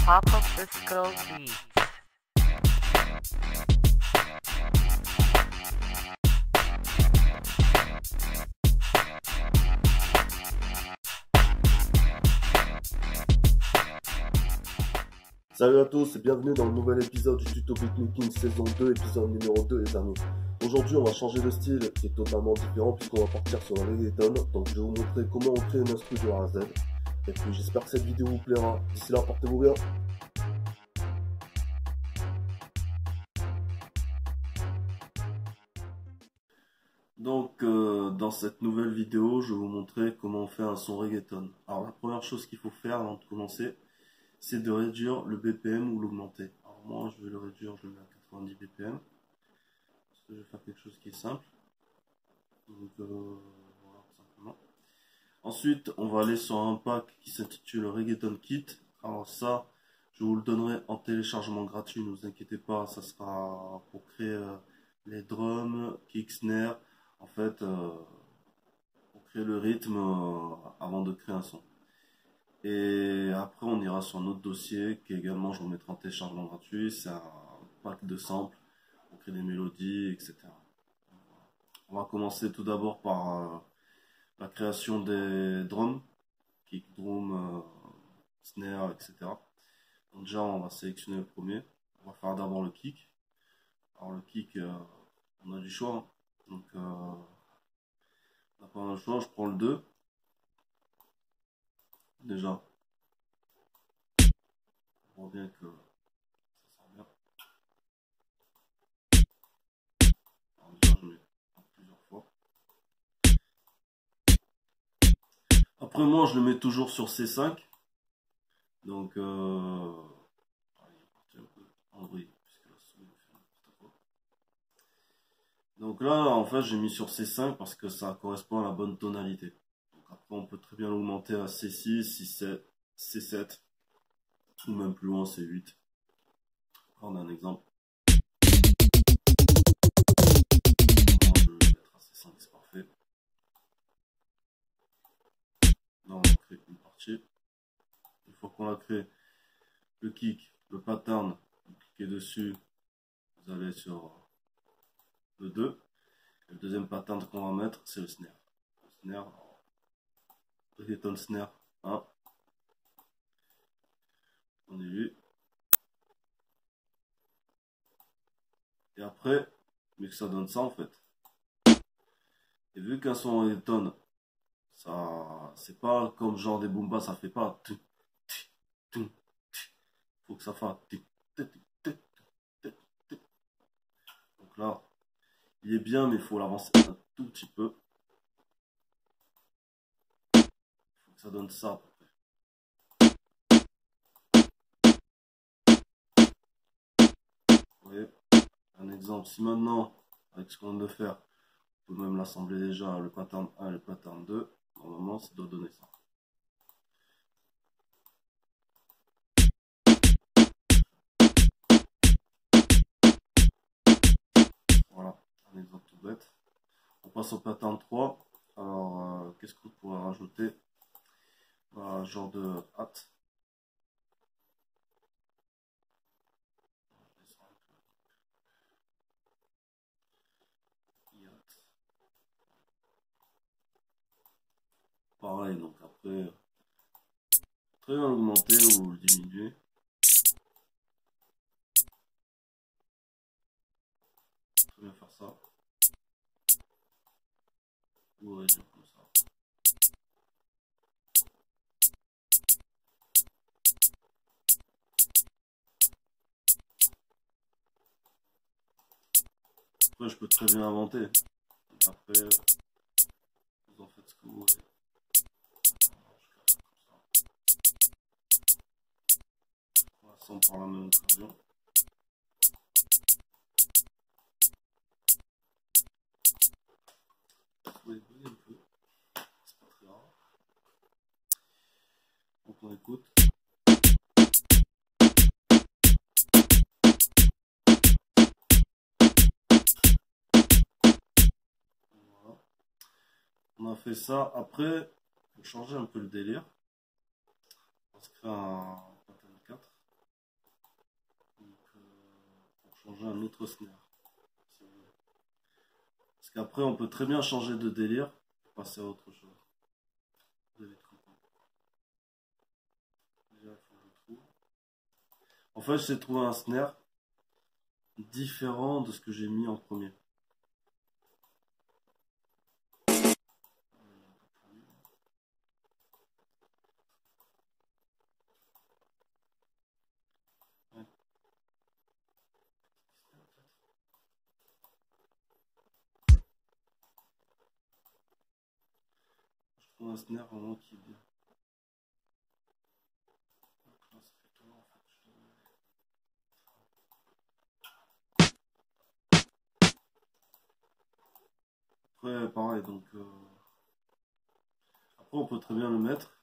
Pop-Up Disco Beats. Salut à tous et bienvenue dans le nouvel épisode du tuto beatmaking saison 2, épisode numéro 2 les amis. Aujourd'hui on va changer de style qui est totalement différent puisqu'on va partir sur le reggaeton. Donc je vais vous montrer comment on crée une instru de A à Z. Et puis j'espère que cette vidéo vous plaira. D'ici là portez-vous bien. Donc dans cette nouvelle vidéo je vais vous montrer comment on fait un son reggaeton. Alors la première chose qu'il faut faire avant de commencer, c'est de réduire le BPM ou l'augmenter. Alors moi je vais le réduire, je le mets à 90 BPM. Parce que je vais faire quelque chose qui est simple. Donc voilà tout simplement. Ensuite on va aller sur un pack qui s'intitule Reggaeton Kit. Alors ça je vous le donnerai en téléchargement gratuit, ne vous inquiétez pas, ça sera pour créer les drums, kick, snare, en fait pour créer le rythme avant de créer un son. Et après on ira sur un autre dossier qui également je vous mettrai en téléchargement gratuit, c'est un pack de samples pour créer des mélodies, etc. On va commencer tout d'abord par la création des drums, kick, drum, snare, etc. Donc déjà on va sélectionner le premier, on va faire d'abord le kick. Alors le kick, on a du choix, hein. Donc on n'a pas le choix, je prends le 2. Déjà, on voit bien que ça sort bien. Alors déjà je mets plusieurs fois. Après moi je le mets toujours sur C5. Donc il est parti un peu en vrille, puisque la souris me fait n'importe quoi. Donc là en fait j'ai mis sur C5 parce que ça correspond à la bonne tonalité. Donc après on peut très bien l'augmenter à C6, C7, C7 ou même plus loin C8. On a un exemple. Moi je vais le mettre à C5, c'est parfait. Là on va créer une partie. Une fois qu'on a créé le kick, le pattern, vous cliquez dessus, vous allez sur le 2. Et le deuxième pattern qu'on va mettre, c'est le snare. Le snare, reggaeton snare 1. On est lui. Et après, mais que ça donne ça en fait. Et vu qu'un son reggaeton, ça, c'est pas comme genre des boombas, ça fait pas. Faut que ça fasse. Donc là, il est bien, mais il faut l'avancer un tout petit peu. Il faut que ça donne ça. Vous voyez, un exemple. Si maintenant, avec ce qu'on vient de faire, on peut même l'assembler déjà, le pattern 1 et le pattern 2, normalement, ça doit donner ça. Voilà, un exemple tout bête. On passe au pattern 3. Alors, qu'est-ce qu'on pourrait rajouter? Un genre de hâte. Pareil, donc après, très bien augmenter ou le diminuer. Très bien faire ça. Ou réduire comme ça. Après, je peux très bien inventer. Donc après, vous en faites ce que vous voulez. On l'assemble par la même occasion. Vous pouvez bouger un peu. C'est pas très rare. Donc on écoute. Voilà. On a fait ça. Après, pour changer un peu le délire, on va se créer un pattern 4. changer un autre snare. Si vous voulez. Parce qu'après, on peut très bien changer de délire et passer à autre chose. Vous allez être content. Déjà, il faut que je trouve. En fait, j'ai trouvé un snare différent de ce que j'ai mis en premier. Je trouve un snare vraiment qui est bien. Donc là, ça fait tout, en fait. Après, pareil, donc après, on peut très bien le mettre.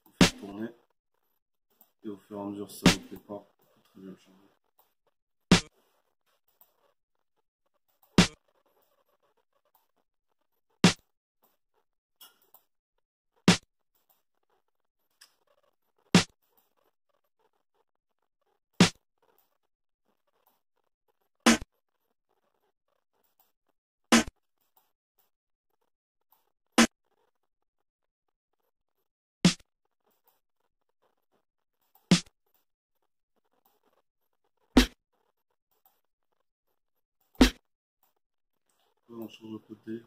On fait tourner. Et au fur et à mesure, ça ne plaît pas. On peut très bien le changer. On change de côté.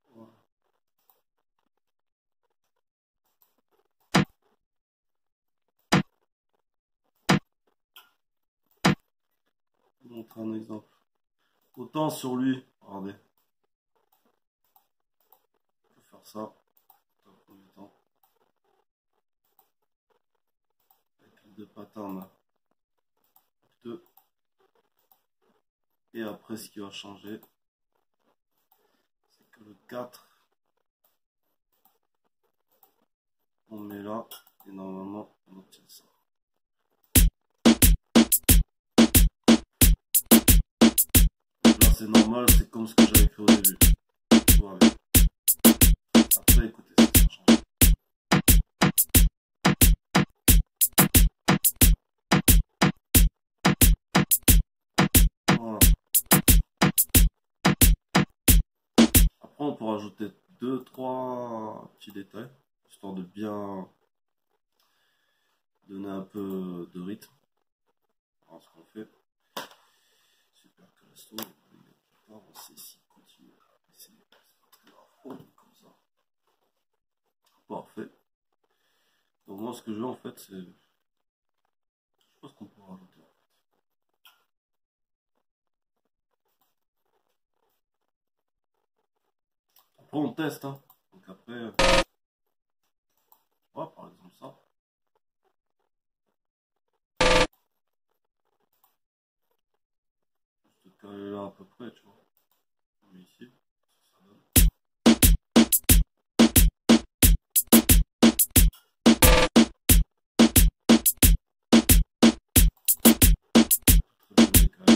Voilà. Je vais vous montrer un exemple. Autant sur lui, regardez. Je vais faire ça. Dans le premier temps. Avec les deux patterns là. Deux. Et après, ce qui va changer, c'est que le 4, on met là. Et normalement, on obtient ça. Donc là, c'est normal, c'est comme ce que j'avais fait au début. Tout va bien. Après, écoutez, ça change. Voilà. Après, on peut rajouter 2-3 petits détails, histoire de bien donner un peu de rythme. Alors, ce qu'on fait, super que la sauce, on sait si continue. C'est pas très grave. Oh, comme ça. Parfait. Donc, moi, ce que je veux en fait, c'est. Je pense qu'on peut rajouter. Après, on teste, hein. Donc, après. Ouais, par exemple, ça. Juste caler là à peu près, tu vois. On met ici. Ça donne. Très bien décalé.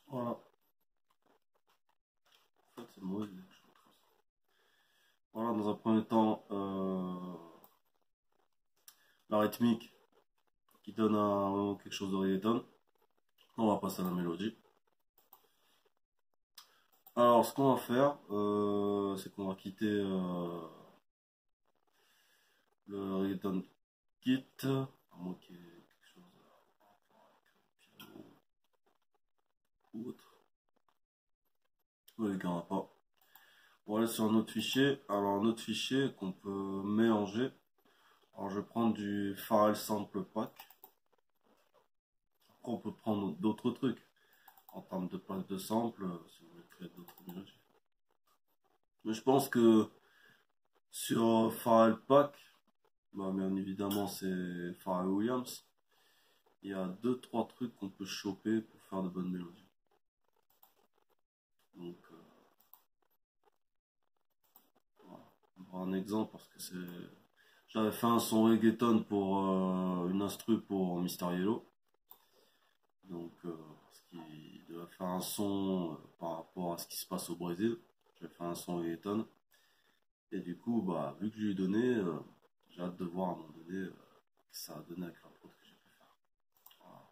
Voilà. En fait, c'est mauvais. Voilà, dans un premier temps, la rythmique qui donne quelque chose de reggaeton. On va passer à la mélodie. Alors, ce qu'on va faire, c'est qu'on va quitter le reggaeton kit, à moins qu'il y ait quelque chose avec le piano ou autre. Oui, il n'y en aura pas. On va aller sur un autre fichier. Alors, un autre fichier qu'on peut mélanger. Alors, je vais prendre du Pharrell Sample Pack. Après, on peut prendre d'autres trucs. En termes de plaques de sample, si vous voulez créer d'autres mélodies. Mais je pense que sur Pharrell Pack, bah, bien évidemment, c'est Pharrell Williams. Il y a 2-3 trucs qu'on peut choper pour faire de bonnes mélodies. Donc, avoir un exemple parce que j'avais fait un son reggaeton pour une instru pour Mister Yellow. Donc, parce qu'il devait faire un son par rapport à ce qui se passe au Brésil. J'avais fait un son reggaeton. Et du coup, bah, vu que je lui ai donné, j'ai hâte de voir à un moment donné ce que ça a donné avec la prod que j'ai pu faire. Voilà.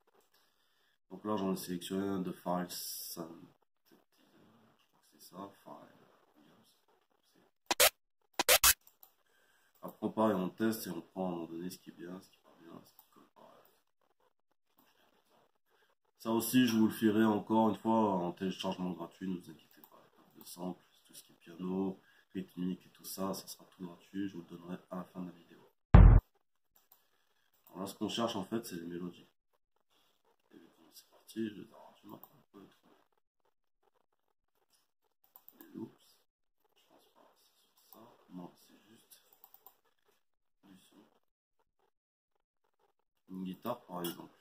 Donc là, j'en ai sélectionné un de Pharrell Sun. Je crois que c'est ça, Pharrell Williams. Après, pareil, on teste et on prend à un moment donné ce qui est bien, ce qui est pas bien, ce qui colle pas. Ça aussi, je vous le ferai encore une fois en téléchargement gratuit, ne vous inquiétez pas. De samples, tout ce qui est piano, rythmique et tout ça, ça sera tout gratuit, je vous le donnerai à la fin de la vidéo. Alors là, ce qu'on cherche en fait, c'est les mélodies. Et c'est parti, je vais avoir du mal un peu à trouver les loops. Je pense pas, c'est sur ça. Non, c'est juste du son. Une guitare par exemple.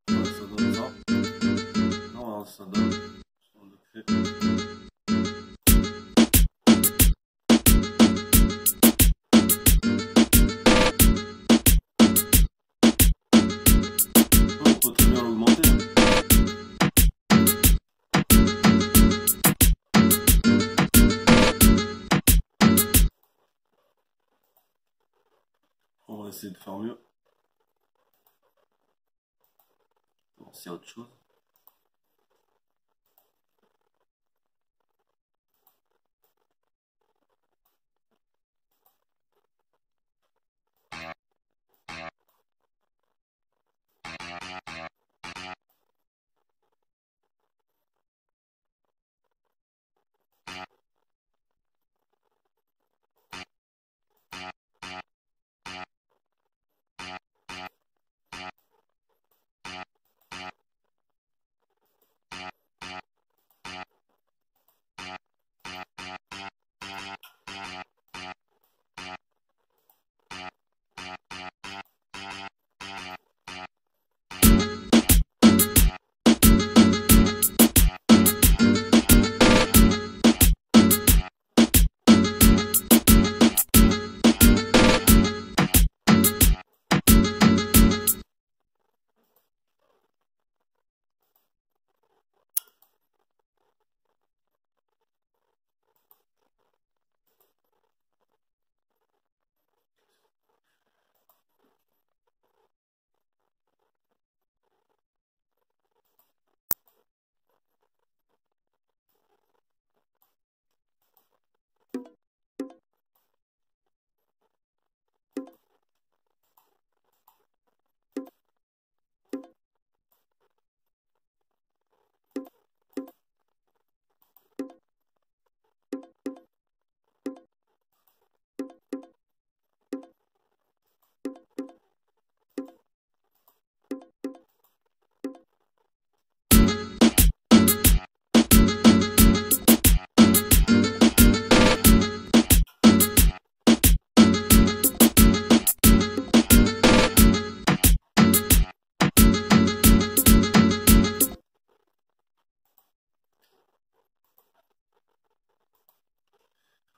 Ouais, ça donne ça. Non, ça donne. On le fait. On peut très bien l'augmenter. On va essayer de faire mieux. Bon, s'il y a autre chose.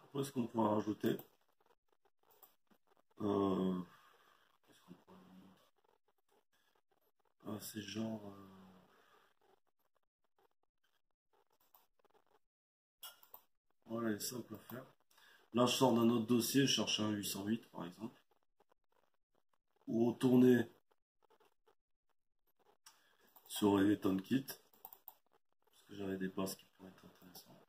Après, ce qu'on pourra rajouter. Qu'est-ce qu'on pourrait c'est genre. Voilà, elle est simple à faire. Là, je sors d'un autre dossier, je cherche un 808 par exemple. Vous retournez sur Reggaeton Kit, parce que j'avais des bases qui pourraient être intéressantes.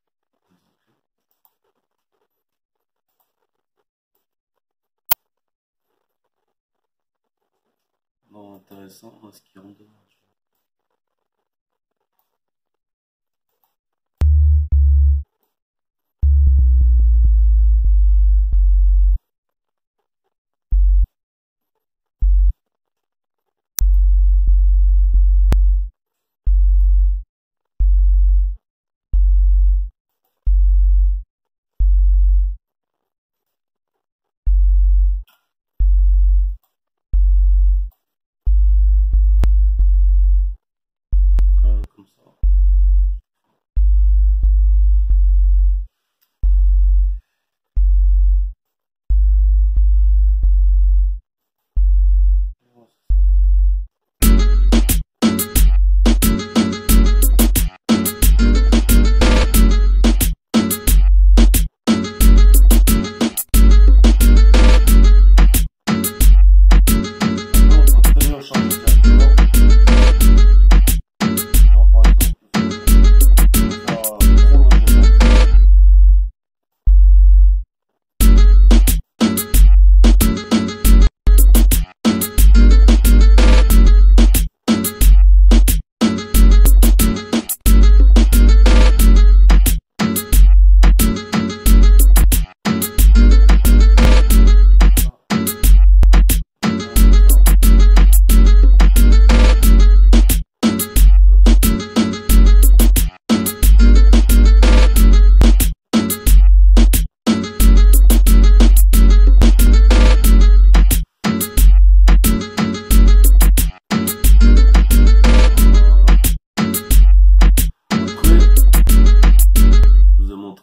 Non, intéressant, ce qui rentre dedans. Comme ça.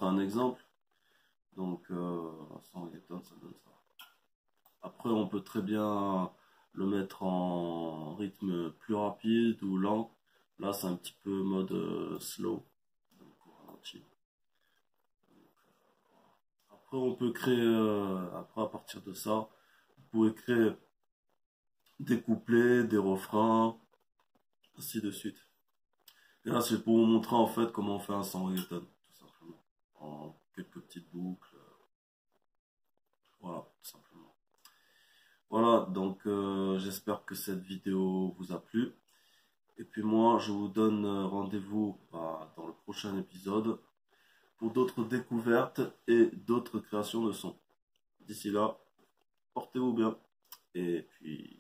Un exemple, donc sans reggaeton ça donne ça. Après on peut très bien le mettre en rythme plus rapide ou lent. Là c'est un petit peu mode slow, donc ralenti. Après on peut créer, après à partir de ça vous pouvez créer des couplets, des refrains, ainsi de suite. Et là c'est pour vous montrer en fait comment on fait un sans reggaeton, tout simplement, en quelques petites boucles. Voilà, tout simplement. Voilà, donc j'espère que cette vidéo vous a plu. Et puis moi, je vous donne rendez-vous dans le prochain épisode pour d'autres découvertes et d'autres créations de sons. D'ici là, portez-vous bien. Et puis...